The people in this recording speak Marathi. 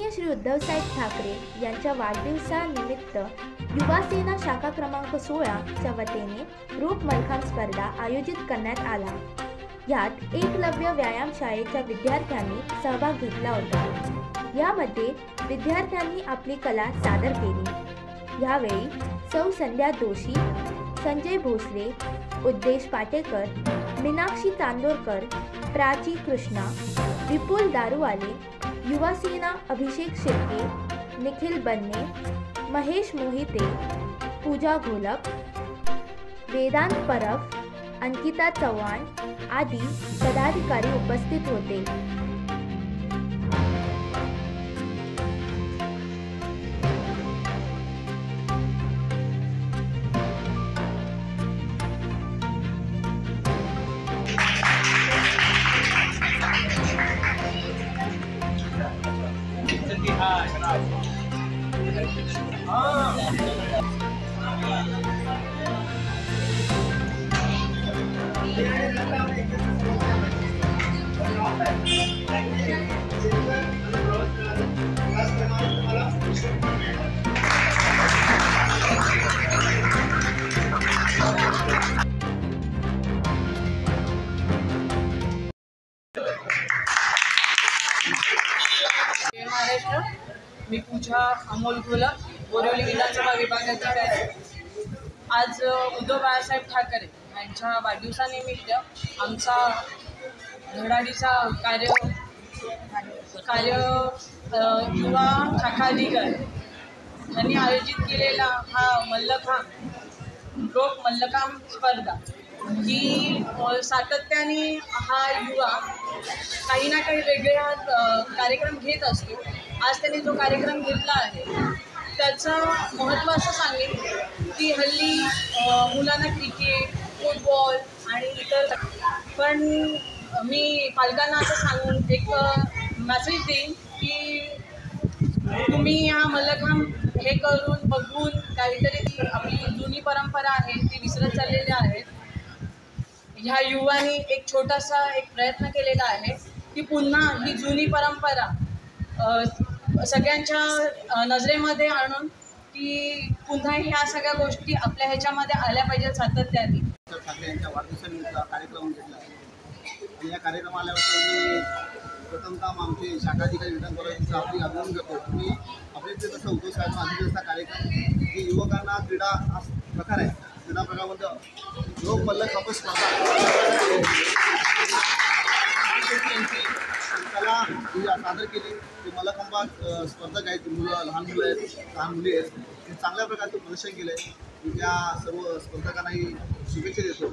आदरणीय श्री उद्धवसाहेब ठाकरे यांच्या वाढदिवसानिमित्त युवा सेना शाखा क्रमांक 16 च्या वतीने ग्रुप मल्लखांब स्पर्धा आयोजित करण्यात आला। यात एकलव्य व्यायाम शाळेच्या विद्यार्थ्यांनी सहभाग घेतला होता। यामध्ये विद्यार्थ्यांनी आपली कला सादर केली। यावेळी सौ संध्या दोशी, संजय भोसले, उद्देश पाटेकर, मीनाक्षी चांदोरकर, प्राची कृष्णा, विपुल दारूवाले, युवा सेना अभिषेक शिर्के, निखिल बन्ने, महेश मोहिते, पूजा घोलप, वेदांत परब, अंकिता चव्हाण आदी पदाधिकारी उपस्थित होते। महाराष्ट्र, मी पूजा अमोल घोलप, बोरिवली विधानसभा विभागाची आहे। आज उद्धव बाळासाहेब ठाकरे यांच्या वाढदिवसानिमित्त आमचा धडाडीचा कार्य युवा शाखा अधिकारी यांनी आयोजित केलेला हा ग्रुप मल्लखांब स्पर्धा ही सातत्याने हा युवा काही ना काही वेगळा कार्यक्रम घेत असतो। आज त्यांनी जो कार्यक्रम घेतला आहे त्याचं महत्त्व असं सांगेन की हल्ली मुलांना क्रिकेट, फुटबॉल आणि इतर, पण मी पालकांना असं सांगून एक मेसेज देईन की तुम्ही ह्या मल्लखांब हे करून बघून काहीतरी आपली जुनी परंपरा आहे ती विसरत चाललेली आहे। ह्या युवानी एक छोटासा प्रयत्न केलेला आहे की पुन्हा ही जुनी परंपरा सगळ्यांच्या नजरेमध्ये आणून की पुन्हा ह्या सगळ्या गोष्टी आपल्या ह्याच्यामध्ये आल्या पाहिजेत सातत्याने। ठाकरे यांच्या वाढदिवसानिमित्त कार्यक्रम घेतला आणि या कार्यक्रमाला मी प्रथमतः आमचे शाखाधिकारी विधानसभेचा आपली अभिनंदन करतो। तुम्ही आपले ते तसं उद्धव साहेब अधिवेशनाचा कार्यक्रम की युवकांना क्रीडा हा प्रकार आहे, क्रीडा प्रकारामध्ये लोक मल्लखांब स्पर्धा कला सादर केली। ते मल्लखांबात स्पर्धक आहेत, मुलं लहान मुलं आहेत, लहान मुली आहेत, ते चांगल्या प्रकारचं प्रदर्शन केलं आहे। त्या सर्व स्पर्धकांनाही शुभेच्छा देतो।